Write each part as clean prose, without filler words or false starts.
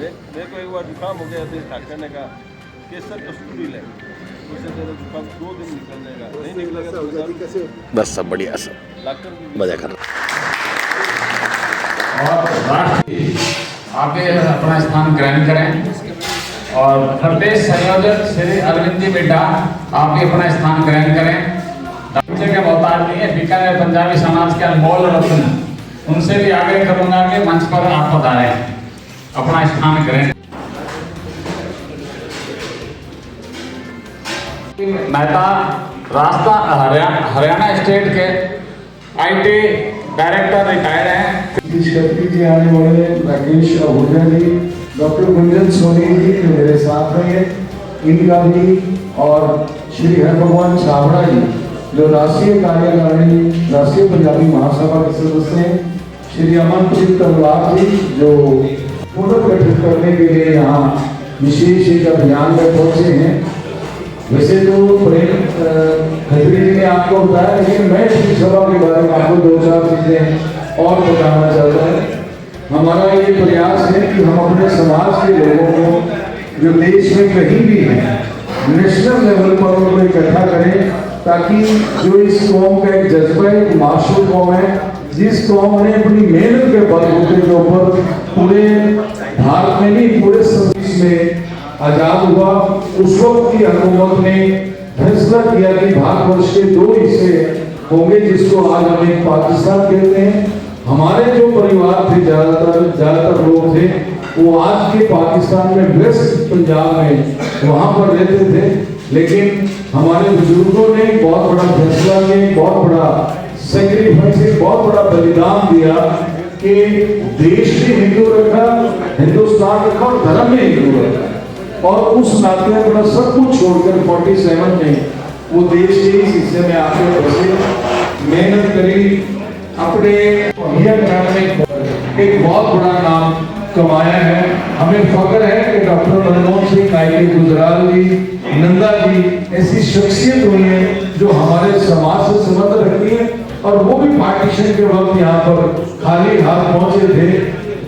मेरे को एक बार जुकाम हो गया तो डॉक्टर ने कहा केसर कस्तूरी ले, उससे तेरा जुकाम 2 दिन निकल जाएगा, नहीं निकलेगा तो बस सब बढ़िया, सब डॉक्टर मजा कर। और आगे अपना स्थान ग्रहण करें और प्रदेश संयोजक श्री अरविंद जी बेटा आप भी अपना स्थान ग्रहण करें। बच्चे के मोहताज नहीं है, बीकानेर पंजाबी समाज के अनमोल रत्न, उनसे भी आगे करूंगा कि मंच पर आप पधारे, अपना स्थान ग्रहण। मेहता रास्ता हरियाणा स्टेट के IT डायरेक्टर रिटायर्ड हैं। शक्ति जी आने वाले राकेश आहूजा जी, डॉक्टर गुंजन सोनी जी जो मेरे साथ में इनका भी, और श्री हरभगवान छाबड़ा जी जो राष्ट्रीय कार्यकारिणी राष्ट्रीय पंजाबी महासभा के सदस्य हैं, श्री अमनप्रीत तलवार जी जो पुनर्गठित करने के लिए यहाँ विशेष एक अभियान में पहुंचे हैं। वैसे तो प्रेम खत्री जी ने आपको बताया, लेकिन मैं श्री सभा के बारे में आपको 2-4 चीजें और बताना चाहता हूँ। हमारा ये प्रयास है कि हम अपने समाज के लोगों को जो देश में कहीं भी हैं नेशनल लेवल पर उनको इकट्ठा करें, ताकि जो इस कौम का एक जज्बा है, मासूम कौम है, जिस कौम ने अपनी मेहनत के बलबूते के ऊपर पूरे भारत में नहीं पूरे देश में आजाद हुआ, उस वक्त की हुकूमत ने फैसला किया कि भारतवर्ष के 2 हिस्से होंगे जिसको आज हम एक पाकिस्तान कहते हैं। हमारे जो परिवार थे ज्यादातर लोग थे वो आज के पाकिस्तान में वेस्ट पंजाब में वहां पर रहते थे, लेकिन हमारे बुजुर्गों ने बहुत बड़ा फैसला किया, बहुत बड़ा सेक्रीफाइस, बहुत बड़ा बलिदान दिया कि देश भी हिंदू रखा, हिंदुस्तान रखा और धर्म में हिंदू रखा, और उस नाते अपना सब कुछ छोड़कर 47 में वो देश के इस हिस्से में आके बसे, मेहनत करी, अपने एक बहुत बड़ा नाम कमाया है। हमें फख्र है कि डॉक्टर मनमोहन सिंह, आई गुजराल जी, नंदा जी ऐसी शख्सियत हुई है जो हमारे समाज से संबंध रखती है, और वो भी पार्टीशन के वक्त यहाँ पर खाली हाथ पहुंचे थे।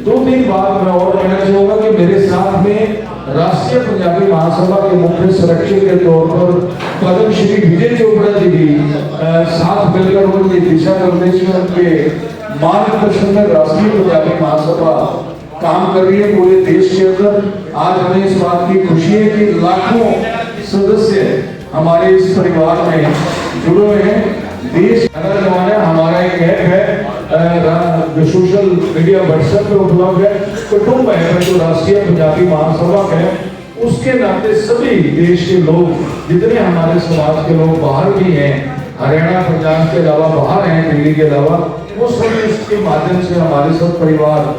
2-3 बात मैं और कहना चाहूंगा कि मेरे साथ में राष्ट्रीय पंजाबी महासभा के मुख्य संरक्षक के तौर पर पद्म श्री विजय चोपड़ा जी भी साथ मिलकर उनके दिशा निर्देश में उनके मार्गदर्शन में राष्ट्रीय पंजाबी महासभा काम कर रही है पूरे देश के अंदर। आज हमें इस बात की खुशी है कि लाखों सदस्य हमारे इस परिवार में जुड़े हुए हैं। देश हमारा एक ऐप है जो सोशल मीडिया व्हाट्सएप पे उपलब्ध है, कुटुंब है जो राष्ट्रीय पंजाबी महासभा है, उसके नाते सभी देश के लोग जितने हमारे समाज के लोग बाहर भी हैं, हरियाणा पंजाब के अलावा बाहर हैं, दिल्ली के अलावा, वो सब इसके माध्यम से हमारे सब परिवार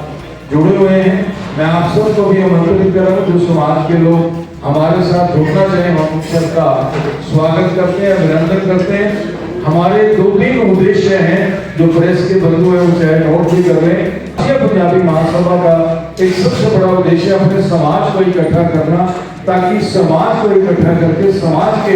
जुड़े हुए हैं। मैं आप सबको भी आमंत्रित कर रहा हूँ जो समाज के लोग हमारे साथ जुड़ना चाहें, हम सबका स्वागत करते हैं, अभिनंदन करते हैं। हमारे 2-3 उद्देश्य हैं जो प्रेस के बंधु हैं वो चाहे नोट भी कर रहे हैं। पंजाबी महासभा का एक सबसे बड़ा उद्देश्य अपने समाज को इकट्ठा करना, ताकि समाज को इकट्ठा करके समाज के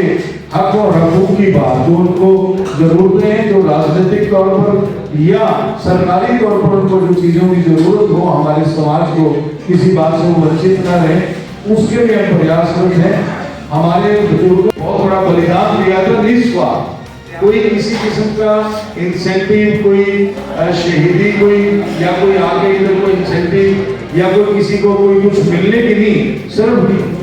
हक और हकूक की बात जो उनको जरूरतें हैं, जो राजनीतिक तौर पर या सरकारी तौर पर उनको जो चीजों की जरूरत हो, हमारे समाज को किसी बात से वंचित न रहे, उसके लिए हम प्रयासरत हैं। हमारे बुजुर्गों बहुत बड़ा बलिदान दिया था निस्वार्थ, कोई किसी किस्म का इंसेंटिव, कोई शहीदी, कोई या कोई आगे इधर कोई इंसेंटिव या कोई किसी को कोई कुछ मिलने की नहीं, सिर्फ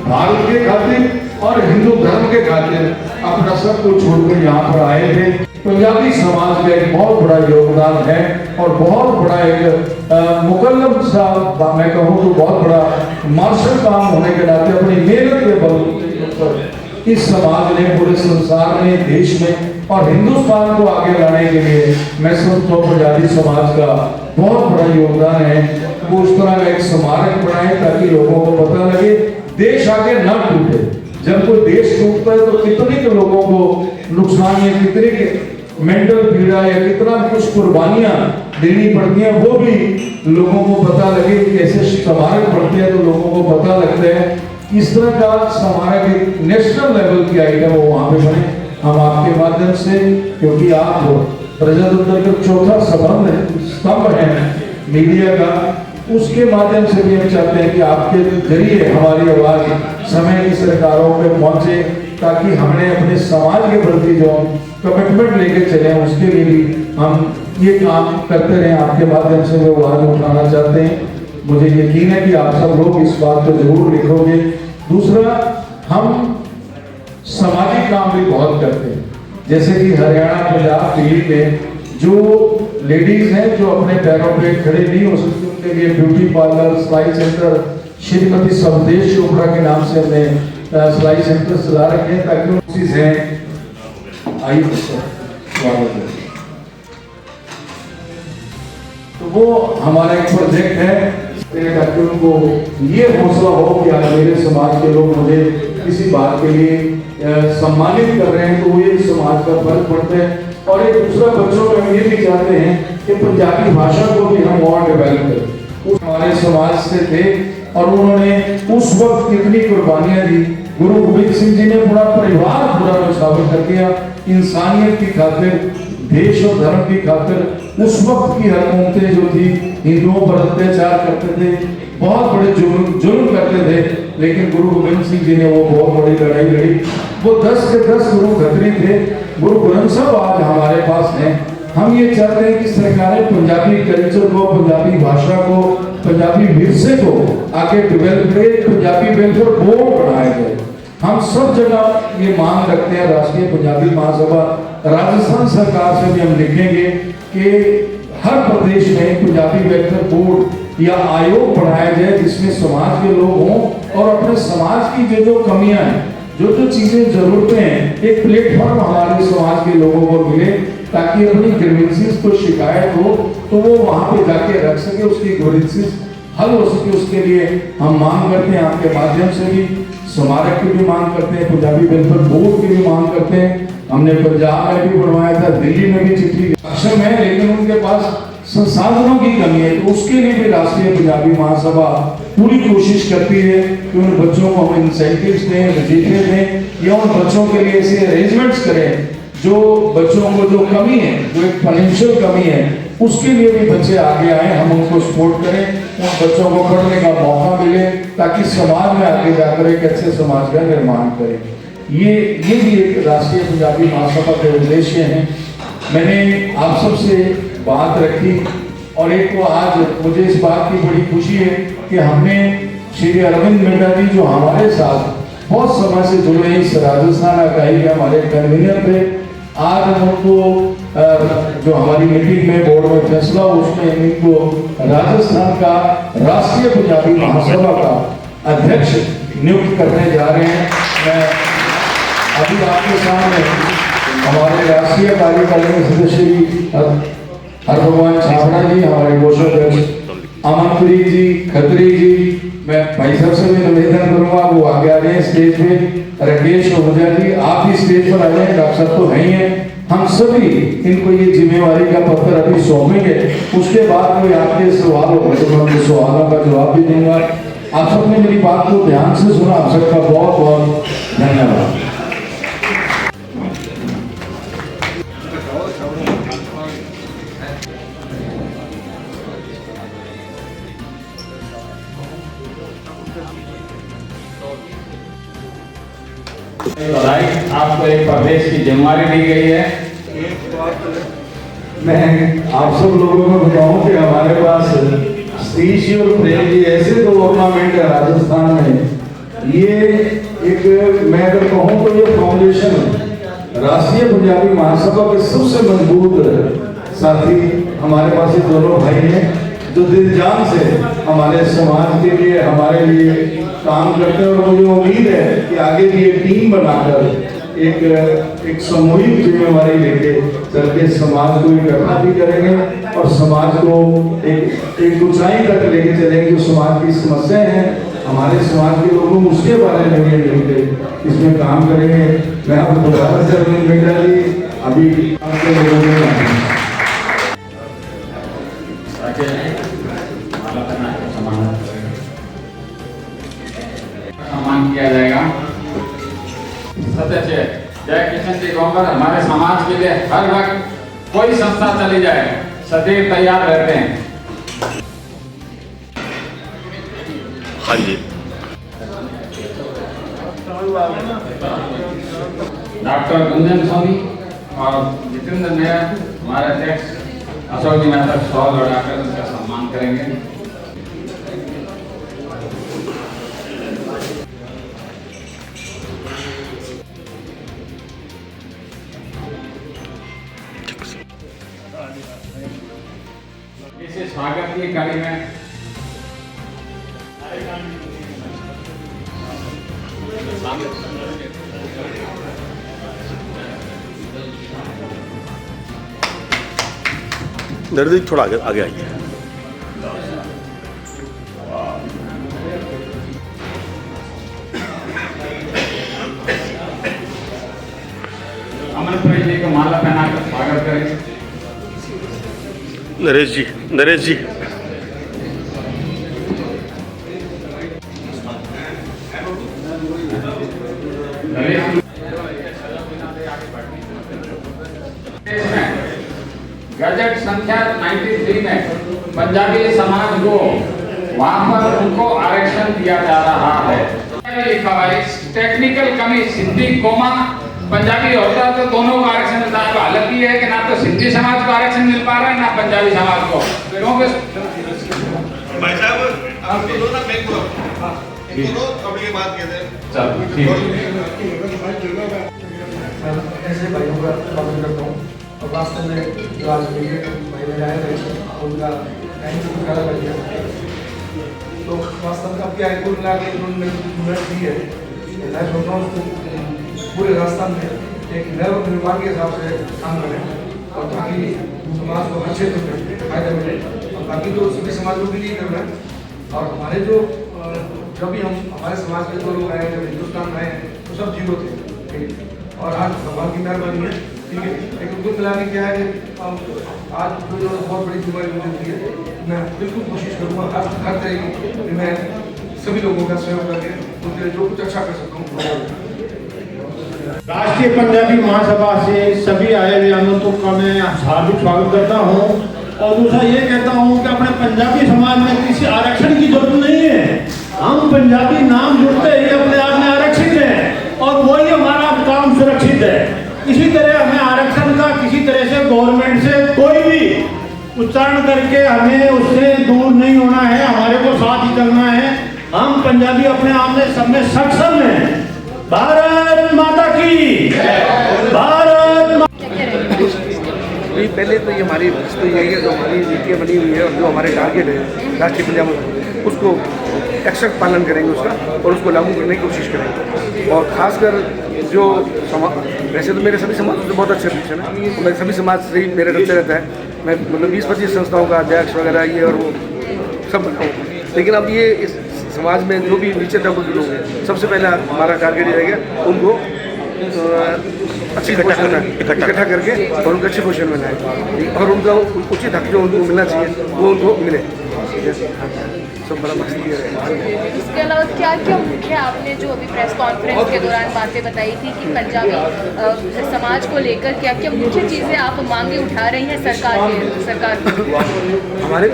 भारत के खातिर और हिंदू धर्म के खातिर अपना सब कुछ छोड़कर यहाँ पर आए थे। पंजाबी समाज का एक बहुत बड़ा योगदान है और बहुत बड़ा एक मुकल्लम सा मैं कहूँ तो बहुत बड़ा मार्शल काम होने के नाते अपनी मेहनत के बल पर इस समाज ने पूरे संसार में, देश में और हिंदुस्तान को आगे लाने के लिए मैं समझता हूँ पंजाबी समाज का बहुत बड़ा योगदान है। वो उस तरह का एक स्मारक बनाए ताकि लोगों को पता लगे देश आगे न टूटे। जब कोई देश टूटता है तो कितने के लोगों को नुकसान या कितने के मेंटल पीड़ा या कितना कुछ कुर्बानियां देनी पड़ती हैं, वो भी लोगों को पता लगे। कैसे स्मारक बढ़ते हैं तो लोगों को पता लगता है। इस तरह का स्मारक नेशनल लेवल की आइटम वो वहाँ पे बने, हम आपके माध्यम से, क्योंकि आप प्रजातंत्र का चौथा स्तंभ है मीडिया का, उसके माध्यम से भी हम चाहते हैं कि आपके जरिए हमारी आवाज समय की सरकारों पे पहुंचे, ताकि हमने अपने समाज के प्रति जो कमिटमेंट लेके चले उसके लिए भी हम ये काम करते रहे। आपके माध्यम से वो आवाज उठाना चाहते हैं। मुझे यकीन है कि आप सब लोग इस बात को जरूर लिखोगे। दूसरा, हम सामाजिक काम भी बहुत करते हैं, जैसे कि हरियाणा, पंजाब, दिल्ली में जो लेडीज हैं जो अपने पैरों पे खड़े नहीं हो सकती, उनके लिए ब्यूटी पार्लर, सिलाई सेंटर, श्रीमती संदेश चोपड़ा के नाम से हमने सिलाई सेंटर चला रखे हैं, ताकि वो चीजें आई। स्वागत है। तो वो हमारा एक प्रोजेक्ट है ताकि उनको ये हौसला हो कि आज मेरे समाज के लोग मुझे किसी बात के लिए सम्मानित कर रहे हैं, तो वो ये समाज का फर्क पड़ता है। और एक दूसरा, बच्चों में हम ये भी चाहते हैं कि पंजाबी भाषा को भी हम और डेवलप करें। उस हमारे समाज से थे और उन्होंने उस वक्त कितनी कुर्बानियां दी। गुरु गोविंद सिंह जी ने पूरा परिवार पूरा न्यौछावर कर दिया इंसानियत की खातिर, देश और धर्म की खातिर। उस वक्त की हुकूमतें जो थी हिंदुओं पर अत्याचार करते थे, बहुत बड़े जुल्म करते थे, लेकिन गुरु गोविंद सिंह जी ने वो बहुत बड़ी लड़ाई लड़ी। वो 10 के 10 गुरु खत्री थे। गुरु ग्रंथ साहब आज हमारे पास हैं। हम ये चाहते हैं कि सरकारें पंजाबी कल्चर को, पंजाबी भाषा को, पंजाबी विरसे को आगे डेवलप करें, पंजाबी वेलफेयर बोर्ड बनाया जाए। हम सब जगह ये मांग रखते हैं। राष्ट्रीय पंजाबी महासभा राजस्थान सरकार से भी हम लिखेंगे कि हर प्रदेश में पंजाबी वेलफेयर बोर्ड या आयोग बनाया जाए, जिसमें समाज के लोग हों और अपने समाज की जो कमियां हैं, जो चीजें जरूरतें हैं, एक प्लेटफॉर्म हमारे समाज के लोगों को मिले, ताकि अपनी ग्रीवेंसेस को शिकायत हो तो वो वहां पे जाके रख सके, उसकी ग्रीवेंसेस हल हो सके। उसके लिए हम मांग करते हैं, आपके माध्यम से भी स्मारक की भी मांग करते हैं, पंजाबी वेलफेयर बोर्ड की भी मांग करते हैं। हमने पंजाब में भी बनवाया था, दिल्ली में भी चिट्ठी सक्षम है, लेकिन उनके पास संसाधनों की कमी है। तो उसके लिए भी राष्ट्रीय पंजाबी महासभा पूरी कोशिश करती है कि उन बच्चों को हम इंसेंटिव्स दें, वजीफे दें, या उन बच्चों के लिए ऐसे अरेंजमेंट्स करें जो बच्चों को जो कमी है, जो एक फाइनेंशियल कमी है, उसके लिए भी बच्चे आगे आए, हम उनको सपोर्ट करें, उन बच्चों को पढ़ने का मौका मिले, ताकि समाज में आगे जाकर एक अच्छे समाज का निर्माण करें। ये भी एक राष्ट्रीय पंजाबी महासभा के उद्देश्य हैं। मैंने आप सबसे बात रखी, और एक तो आज मुझे इस बात की बड़ी खुशी है कि हमने श्री अरविंद मिड्डा जी जो हमारे साथ बहुत समय से जुड़े हैं, इस राजस्थान इकाई के हमारे कन्वीनर थे, आज उनको जो हमारी मीटिंग में बोर्ड में फैसला, उसमें इनको राजस्थान का राष्ट्रीय पंजाबी महासभा का अध्यक्ष नियुक्त करने जा रहे हैं। मैं अभी आपके सामने हमारे राष्ट्रीय कार्यकारिणी सदस्य हरभगवान छाबड़ा जी, हमारे कोषाध्यक्ष अमनप्रीत जी, खत्री जी, मैं भाई साहब से भी निवेदन करूंगा वो आगे आ जाए स्टेज पे। राकेश ओझा जी, आप भी स्टेज पर आ जाए, डॉक्टर साहब तो है ही हैं। हम सभी इनको ये जिम्मेवारी का पत्र अभी सौंपेंगे, उसके बाद कोई आपके सवाल हो तो मैं उनके सवालों का जवाब भी दूंगा। आप सबने मेरी बात को ध्यान से सुना, आप सबका बहुत बहुत धन्यवाद। आपको एक प्रदेश की जिम्मेदारी दी गई है। मैं आप सब लोगों को बताऊं कि हमारे पास सतीश और प्रेम जी ऐसे दो ऑर्नामेंट है राजस्थान में। ये एक मैं अगर कहूँ तो ये फाउंडेशन है राष्ट्रीय पंजाबी महासभा के सबसे मजबूत साथी हमारे पास ये दोनों भाई हैं, जो दिल जान से हमारे समाज के लिए, हमारे लिए काम करते हैं। और मुझे उम्मीद है कि आगे भी एक टीम बनाकर एक सामूहिक जिम्मेवारी लेके चल के समाज को इकट्ठा भी करेंगे और समाज को एक ऊंचाई तक लेके चलेंगे। जो समाज की समस्याएं हैं, हमारे समाज के लोगों को उसके बारे में भी मिलते इसमें काम करेंगे। मैं आपको दोबारा से अरविंद मिड्डा जी अभी आपके लोगों में सम्मान किया जाएगा। सत्य जय किशन जी गोंगर हमारे समाज के लिए हर वक्त कोई संस्था चली जाए सदैव तैयार रहते हैं। हाँ जी। डॉक्टर गुंजन स्वामी और जितेंद्र नायर हमारे अध्यक्ष अशोक जी मेहता शॉल लगाकर उनका सम्मान करेंगे। इसे स्वागत की कड़ी में नरेश थोड़ा आगे आगे आइए। अमरप्रीत जी को माला पहनाकर स्वागत करें। नरेश जी, नरेश जी। गजट संख्या 93 में पंजाबी समाज को वहां पर उनको आरक्षण दिया जा रहा है। लिखा हुआ है टेक्निकल कमी सिंधी कोमा पंजाबी होता तो दोनों को आरक्षण मिलता है। हालत ये है कि ना तो सिंधी समाज को आरक्षण मिल पा रहा है ना पंजाबी समाज को, क्योंकि भाई साहब आप तो ना मैं इनको कभी बात कहते हैं। चलो ठीक ऐसे भाइयों का स्वागत करता हूँ और वास्तव में जो आज भाई मेरे आए थे उनका टाइम को गुजारा कर दिया। तो वास्तव में अब क्या है, कुल मिला के उन्होंने मिनट दी है। मैं सोच रहा हूँ पूरे राजस्थान में एक नव निर्माण के हिसाब से काम करें और ताकि समाज को हर क्षेत्र में फायदा मिले और बाकी तो सभी समाजों के लिए करना है। और हमारे जो जब भी हम हमारे समाज के जो लोग आए जब हिंदुस्तान में आए तो सब जीरो थे और आज भगवान की मेहरबानी है, ठीक है। लेकिन कुल मिला के क्या है कि आज जो बहुत बड़ी बीमारी मुझे हुई है, मैं बिल्कुल कोशिश करूँगा हर तरह की मैं सभी लोगों का सहयोग करके उनके जो कुछ अच्छा कर सकता हूँ। राष्ट्रीय पंजाबी महासभा से सभी आए हुए आगंतुक का मैं हार्दिक स्वागत करता हूं और दूसरा ये कहता हूं कि अपने पंजाबी समाज में किसी आरक्षण की जरूरत नहीं है। हम पंजाबी नाम जुड़ते ही अपने आप में आरक्षित है और वही हमारा काम सुरक्षित है। इसी तरह हमें आरक्षण का किसी तरह से गवर्नमेंट से कोई भी उच्चारण करके हमें उससे दूर नहीं होना है, हमारे को साथ ही चलना है। हम पंजाबी अपने आप में सब में सक्षम है। भारत माता की भारत पहले तो ये हमारी तो यही है, जो हमारी नीतियाँ बनी हुई है और जो हमारे टारगेट है राष्ट्रीय पंजाब उसको एक्सेप्ट पालन करेंगे उसका और उसको लागू करने की कोशिश करेंगे। और खासकर जो वैसे तो मेरे सभी समाज से बहुत अच्छे रिलेशन है, तो मैं सभी समाज से ही मेरे रखते रहता है। मैं मतलब 20-25 संस्थाओं का अध्यक्ष वगैरह ये और वो सब रखा हूँ। लेकिन अब ये इस समाज में जो भी नीचे तबके के लोग हैं, सबसे पहले हमारा टारगेट ये रहेगा उनको अच्छी इकट्ठा करके और उनको अच्छी पोजीशन में लाए और उनका उचित हक जो उनको मिलना चाहिए वो उनको मिले। सब बड़ा मकसद ये है। इसके अलावा क्या क्या मुख्य आपने जो अभी प्रेस कॉन्फ्रेंस के दौरान बातें बताई थी कि पंजाबी समाज को लेकर क्या क्या मुख्य चीज़ें आप मांगे उठा रही हैं सरकार हमारे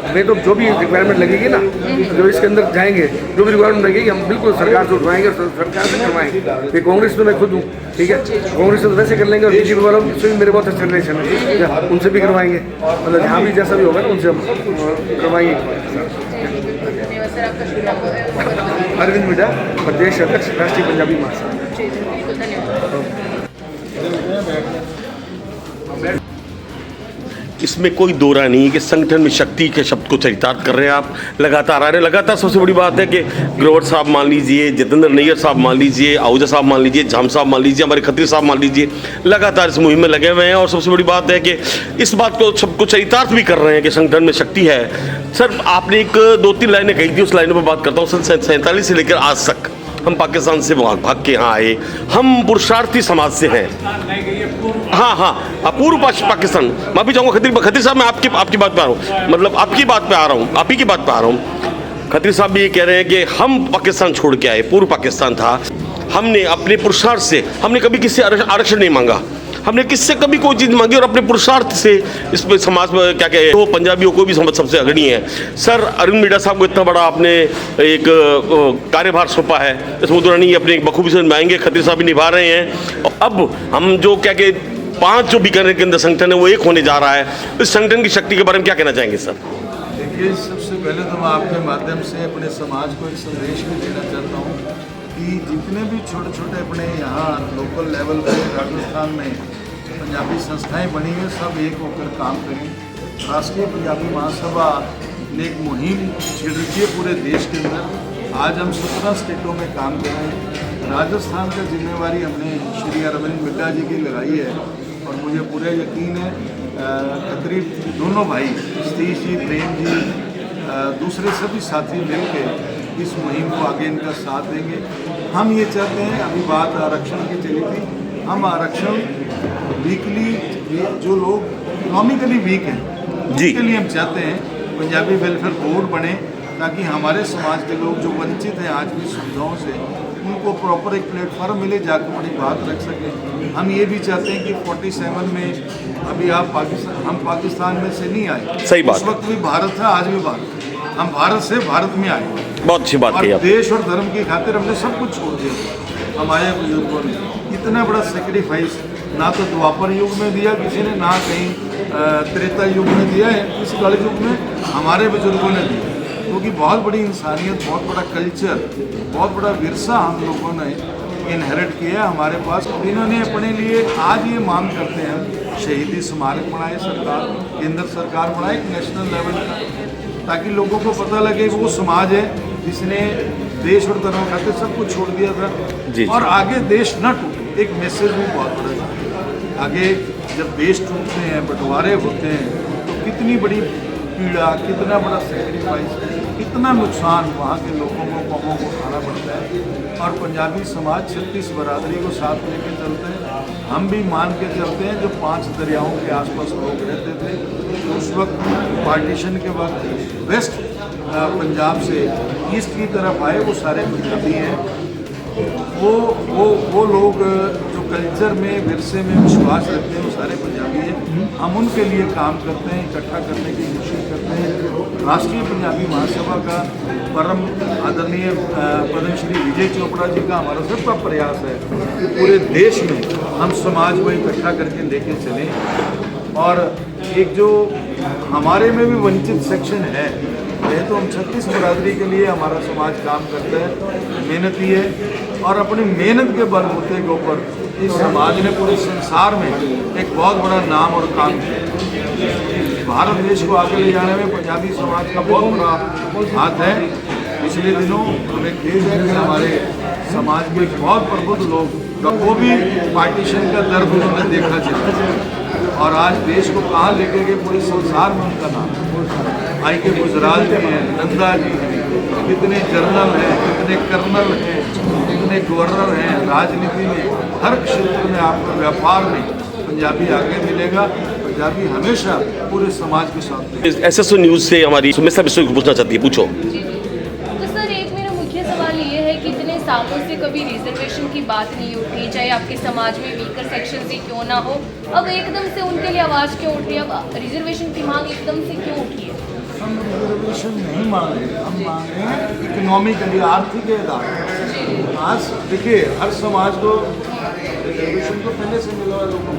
हमें तो जो भी रिक्वायरमेंट लगेगी ना, जो इसके अंदर जाएंगे जो भी रिक्वायरमेंट लगेगी हम बिल्कुल सरकार से उठवाएंगे और सरकार से करवाएंगे। ये कांग्रेस में मैं खुद हूँ, ठीक है, कांग्रेस से तो वैसे कर लेंगे और बीजेपी वालों से भी मेरे बहुत अच्छे रिलेशन है, उनसे भी करवाएंगे। मतलब जहाँ भी जैसा भी होगा ना उनसे हम करवाएंगे। अरविंद मिडा, प्रदेश अध्यक्ष राष्ट्रीय पंजाबी महासभा। इसमें कोई दो राय नहीं है कि संगठन में शक्ति के शब्द को चरितार्थ कर रहे हैं आप लगातार आ रहे हैं। लगातार सबसे बड़ी बात है कि ग्रोवर साहब मान लीजिए, जितेंद्र नैयर साहब मान लीजिए, आहूजा साहब मान लीजिए, झाम साहब मान लीजिए, हमारे खत्री साहब मान लीजिए, लगातार इस मुहिम में लगे हुए हैं। और सबसे बड़ी बात है कि इस बात को सबको चरितार्थ भी कर रहे हैं कि संगठन में शक्ति है। सर आपने एक 2-3 लाइनें कही थी, उस लाइनों पर बात करता हूँ। सन 47 से लेकर आज तक हम पाकिस्तान से भाग के यहाँ आए, हम पुरुषार्थी समाज से हैं। हाँ पूर्व पाकिस्तान। मैं भी चाहूँगा खत्री साहब, मैं आपकी बात पे आ रहा हूँ, मतलब आपकी बात पे आ रहा हूँ, आप ही की बात पे आ रहा हूँ। खत्री साहब भी ये कह रहे हैं कि हम पाकिस्तान छोड़ के आए, पूर्व पाकिस्तान था, हमने अपने पुरुषार्थ से हमने कभी किसी आरक्षण नहीं मांगा। हमने किससे कभी कोई चीज़ मांगी और अपने पुरुषार्थ से इस पे समाज में क्या कहे वो पंजाबियों को भी समझ सबसे अग्रणी है। सर अरविंद मिड्डा साहब को इतना बड़ा आपने एक कार्यभार सौंपा है, इसमें दुरानी अपने बखूबी से निभाएंगे, खत्री साहब भी निभा रहे हैं। और अब हम जो क्या कहे 5 जो बीकानेर के अंदर संगठन है वो एक होने जा रहा है, इस संगठन की शक्ति के बारे में क्या कहना चाहेंगे सर? देखिए, सबसे पहले तो मैं आपके माध्यम से अपने समाज को एक संदेश भी देना चाहता हूँ कि जितने भी छोटे छोटे अपने यहाँ लोकल लेवल पे राजस्थान में पंजाबी संस्थाएं बनी हैं, सब एक होकर काम करें। राष्ट्रीय पंजाबी महासभा ने एक मुहिम छिड़ रखी है पूरे देश के अंदर। आज हम 17 स्टेटों में काम कर रहे हैं। राजस्थान का जिम्मेवारी हमने श्री अरविंद मिड्डा जी की लगाई है और मुझे पूरा यकीन है खत्री दोनों भाई सतीश जी, प्रेम जी, दूसरे सभी साथी मिलकर इस मुहिम को आगे इनका साथ देंगे। हम ये चाहते हैं, अभी बात आरक्षण की चली थी, हम आरक्षण वीकली जो लोग इकोनॉमिकली वीक हैं उनके लिए हम चाहते हैं पंजाबी वेलफेयर बोर्ड बने, ताकि हमारे समाज के लोग जो वंचित हैं आज भी सुविधाओं से, उनको प्रॉपर एक प्लेटफॉर्म मिले, जाकर अपनी बात रख सकें। हम ये भी चाहते हैं कि 47 में अभी आप हम पाकिस्तान में से नहीं आए, सही बात, उस वक्त भी भारत था, आज भी भारत, हम भारत से भारत में आए। बहुत अच्छी बात कही आप। देश और धर्म की खातिर हमने सब कुछ छोड़ दिया। हमारे बुजुर्गों ने इतना बड़ा सेक्रीफाइस ना तो द्वापर युग में दिया किसी ने, ना कहीं त्रेता युग में दिया है, इस कल युग में हमारे बुजुर्गों ने दिया, क्योंकि बहुत बड़ी इंसानियत, बहुत बड़ा कल्चर, बहुत बड़ा विरसा हम लोगों ने इनहेरिट किया हमारे पास। इन्होंने अपने लिए आज ये मांग करते हैं शहीदी स्मारक बनाए सरकार, केंद्र सरकार बनाए एक नेशनल लेवल का, ताकि लोगों को पता लगे कि वो समाज है जिसने देश और धर्म खातिर सब कुछ छोड़ दिया था जी, और आगे देश न टूटे। एक मैसेज भी बहुत बड़ा है। आगे जब देश टूटते हैं, बंटवारे होते हैं, तो कितनी बड़ी पीड़ा, कितना बड़ा सेक्रीफाइस, कितना नुकसान वहाँ के लोगों को, कौमों को उठाना पड़ता है। और पंजाबी समाज 36 बरादरी को साथ लेके चलते हैं। हम भी मान के चलते हैं, जो 5 दरियाओं के आसपास लोग रहते थे, तो उस वक्त पार्टीशन के वक्त वेस्ट पंजाब से ईस्ट की तरफ आए, वो सारे पंजाबी हैं। वो लोग जो कल्चर में, विरसे में विश्वास रखते हैं, वो सारे पंजाबी हैं। हम उनके लिए काम करते हैं, इकट्ठा करने की कोशिश करते हैं। राष्ट्रीय पंजाबी महासभा का परम आदरणीय पद्मश्री विजय चोपड़ा जी का हमारा सबका प्रयास है कि पूरे देश में हम समाज को इकट्ठा करके लेके चलें। और एक जो हमारे में भी वंचित सेक्शन है, ये तो हम 36 बरादरी के लिए हमारा समाज काम करता है, मेहनती है, और अपनी मेहनत के बलबूते के ऊपर इस समाज ने पूरे संसार में एक बहुत बड़ा नाम और काम किया। भारत देश को आगे ले जाने में पंजाबी समाज का बहुत बड़ा हाथ है। पिछले दिनों हमें खेद है कि हमारे समाज के बहुत प्रबुद्ध लोग, वो भी पार्टीशन का दर्द उन्होंने देखा चला, और आज देश को कहाँ लेके गए, पूरे संसार में उनका नाम। आई के गुजराल जी हैं, नंदा जी हैं, कितने जनरल हैं, कितने कर्नल हैं, कितने गवर्नर हैं। राजनीति में हर क्षेत्र में आपको, व्यापार में पंजाबी आगे मिलेगा। पंजाबी हमेशा पूरे समाज के साथ। SSO न्यूज़ से हमारी सुमित्रा विश्व पूछना चाहती है, पूछो। तो सर एक मेरा मुख्य सवाल ये है कि इतने सालों से कभी रिजर्वेशन की बात नहीं उठी, चाहे आपके समाज में वीकर सेक्शन ही क्यों ना हो, अब एकदम से उनके लिए आवाज़ क्यों उठ रही है? अब रिजर्वेशन की मांग एकदम से क्यों उठी है? हम रिजर्वेशन नहीं मांग रहे, हम मांग रहे हैं इकोनॉमिकली, आर्थिक आधार। आज देखिए, हर समाज को रिजर्वेशन तो पहले से मिला हुआ लोगों को,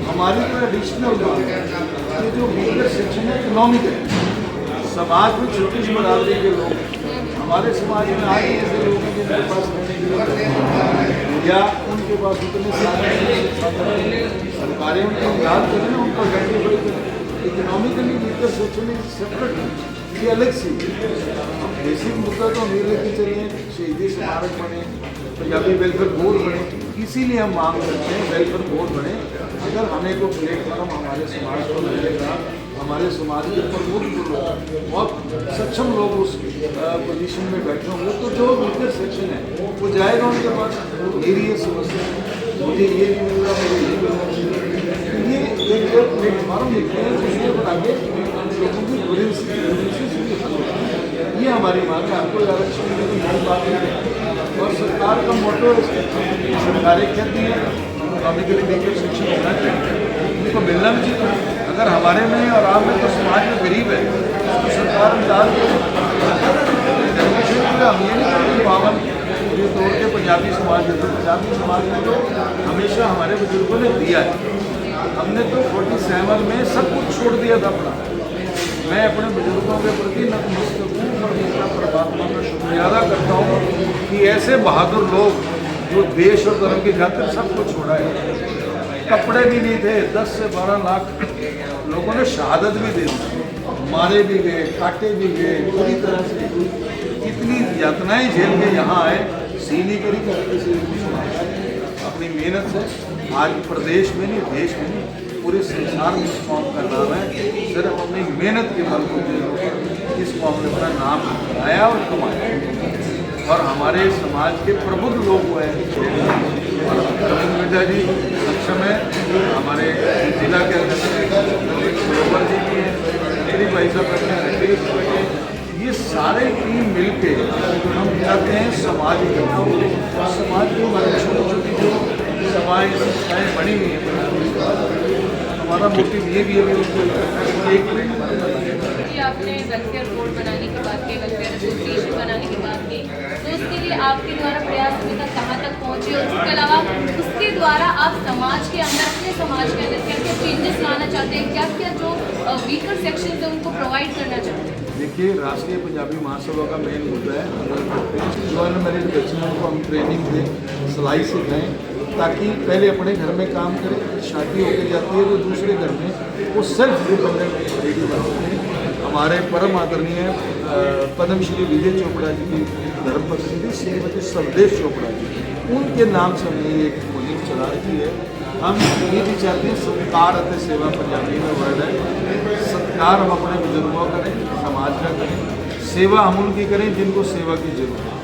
हमारी तो एडिशनल मांग है। ये जो वीकर सेक्शन है इकोनॉमिक है, समाज में 36 बरादरी के लोग, हमारे समाज में आज ऐसे लोग हैं जिनके पास रहने के लिए या उनके पास उतने सरकारें उनको याद करें, उन पर घंटे बड़ी करें। Economically weaker section is separate, ये अलग सी। बेसिक मुद्दा तो हम ये लेके चलिए, शहीदी स्मारक बने, पंजाबी वेलफेयर बोर्ड बने, इसीलिए हम मांग करते हैं वेलफेयर बोर्ड बने। अगर हमें को प्लेटफॉर्म हमारे समाज को मिलेगा, हमारे समाज के प्रमुख लोग, बहुत सक्षम लोग उस पोजीशन में बैठे होंगे, तो जो वीकर सेक्शन है वो जाएगा उनके पास, मेरी ये समस्या है, मुझे ये नहीं मिल रहा, मुझे ये मिलना चाहिए। ये एक प्लेटफॉर्म देखते हैं जिसके पर आगे लोगों की ये हमारी मांग है। आपको आरक्षण की नई बात है, और सरकार का मोटो सरकारें कहती हैं इकोनॉमिकली वीकर सेक्शन होना चाहिए, उनको मिलना भी चाहिए। अगर हमारे में और आप में तो समाज में गरीब है, उसको सरकार में डाल के हम ये नहीं करते पावन ये तोड़ के पंजाबी समाज देते। पंजाबी समाज में तो हमेशा हमारे बुजुर्गों ने दिया है। हमने तो 47 में सब कुछ छोड़ दिया था अपना। मैं अपने बुजुर्गों के प्रति नतमस्तक हूँ, परमेश्वर परमात्मा का शुक्रिया अदा करता हूँ कि ऐसे बहादुर लोग जो देश और धर्म की खातिर सब कुछ छोड़ा है। कपड़े भी नहीं थे, 10 से 12 लाख लोगों ने शहादत भी दे दी, मारे भी गए, काटे भी गए, पूरी तरह से इतनी यातनाएं झेल के यहाँ आए। सीनी करी किसी अपनी मेहनत से आज प्रदेश में नहीं, देश में नहीं, पूरे संसार में इस कौम का नाम है। सिर्फ अपनी मेहनत के बल को इस कौम ने अपना नाम बनाया और कमाया। और हमारे समाज के प्रबुद्ध लोग हुए हैं। बेटा जी सक्षम है, हमारे जिला के ग्लोबल जी भी हैं, भाई साहब, ये सारे टीम मिलके हम चाहते हैं समाज इकट्ठा हो। समाज की हमारी छोटी छोटी जो समाज संस्थाएँ बनी हुई हैं, हमारा मोटिव ये भी है कि उसको एक आपने वेलफेयर बोर्ड बनाने की बात की, वेलफेयर एसोसिएशन बनाने की बात की, तो उसके लिए आपके द्वारा प्रयास अभी तक कहाँ तक पहुँचे? और उसके अलावा उसके द्वारा आप समाज के अंदर, अपने समाज के अंदर क्या क्या चेंजेस लाना चाहते हैं, क्या क्या जो वीकर सेक्शन है उनको प्रोवाइड करना चाहते हैं? देखिए, राष्ट्रीय पंजाबी महासभा का मेन मुद्दा है जो अनमैरिड बच्चियों को हम ट्रेनिंग दें, सिलाई सिखाएँ, ताकि पहले अपने घर में काम करें, शादी होकर जाती है तो दूसरे घर में वो सेल्फ डिपेंडेंट लेडी बनते हैं। हमारे परम आदरणीय पद्मश्री विजय चोपड़ा जी की धर्मपत्नी थी श्रीमती सरदेश चोपड़ा जी, उनके नाम से हमने एक मुहिम चला रखी है। हम ये भी चाहते हैं सत्कार अति सेवा, पंजाबी में वर्ड है, सत्कार हम अपने बुजुर्गों का करें, समाज का करें, सेवा हम उनकी करें जिनको सेवा की जरूरत है।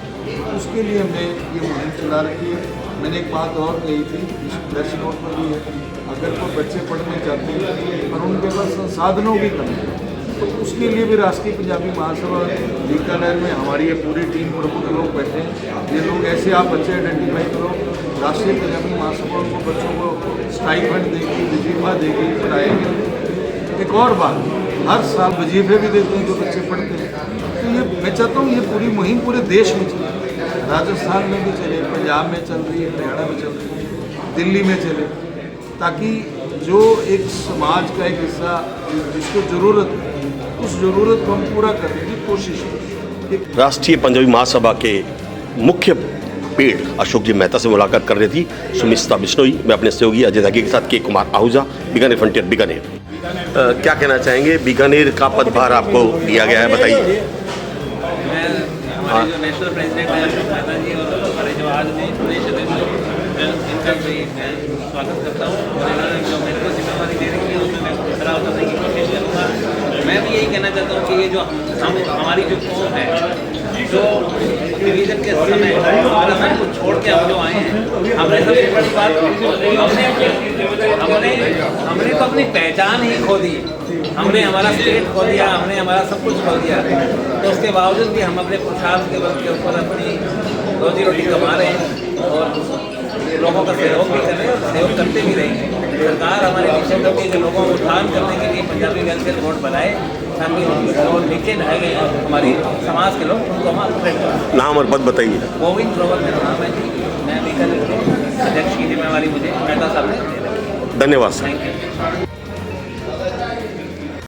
उसके लिए हमने ये मुहिम चला रखी है। मैंने एक बात और कही थी, इस प्रेस नोट पर भी है, अगर कोई बच्चे पढ़ने चाहते हैं और उनके पास संसाधनों की कमी है तो उसके लिए भी राष्ट्रीय पंजाबी महासभा बीकानेर में हमारी ये पूरी टीम प्रमुख लोग बैठे हैं। ये लोग ऐसे आप बच्चे आइडेंटिफाई करो, राष्ट्रीय पंजाबी महासभा उनको बच्चों को स्टाइपेंड देगी, वजीफा देगी, पढ़ाएगी। एक और बात, हर साल वजीफे भी देते हैं जो बच्चे पढ़ते हैं। तो ये मैं चाहता हूँ ये पूरी मुहिम पूरे देश में चले, राजस्थान में भी चले, पंजाब में चल रही है, हरियाणा में चल रही है, दिल्ली में चले, ताकि जो एक समाज का एक हिस्सा जिसको ज़रूरत है उस ज़रूरत को हम पूरा करने की कोशिश करें। राष्ट्रीय पंजाबी महासभा के मुख्य पेड़ अशोक जी मेहता से मुलाकात कर रही थी सुमिस्ता बिश्नोई। मैं अपने सहयोगी अजय धागे के साथ के कुमार आहूजा, बीकानेर फ्रंटियर, बीकानेर। क्या कहना चाहेंगे, बीकानेर का पदभार आपको दिया गया है, बताइए। मैं हमारे जो नेशनल प्रेसिडेंट हैं अशोक मेहता जी और हमारे जो आज ने प्रदेश अध्यक्ष इनका भी मैं स्वागत करता हूँ। और जो मेरे को जिम्मेवारी दे रही है उसमें मैं खरा उतरने की कोशिश करूँगा। मैं भी यही कहना चाहता हूँ कि ये जो हमारी जो कौम है, जो डिवीजन के समय हमारा सब कुछ छोड़ के हम जो आए हैं, हमने सबसे बड़ी बात हमने तो अपनी पहचान ही खो दी। हमने हमारा स्टेट खो दिया, हमने हमारा सब कुछ खो दिया। तो उसके बावजूद भी हम अपने पुरुषार्थ के बल के ऊपर अपनी रोजी रोटी कमा रहे हैं और लोगों का सहयोग भी कर रहे हैं और सहयोग करते भी रहेंगे। सरकार हमारे नीचे तबके के लोगों को उत्थान करने के लिए पंजाबी वेलफेयर बोर्ड बनाए ताकि जो नीचे रह गए हमारे समाज के लोग उनको हम अपग्रेड करें। नाम और पद बताइए। गोविंद ग्रोवर मेरा नाम है जी, मैं बीकानेर के अध्यक्ष की जिम्मेवारी मुझे मेहता साहब ने दे रखी है। धन्यवाद सर। Thank you.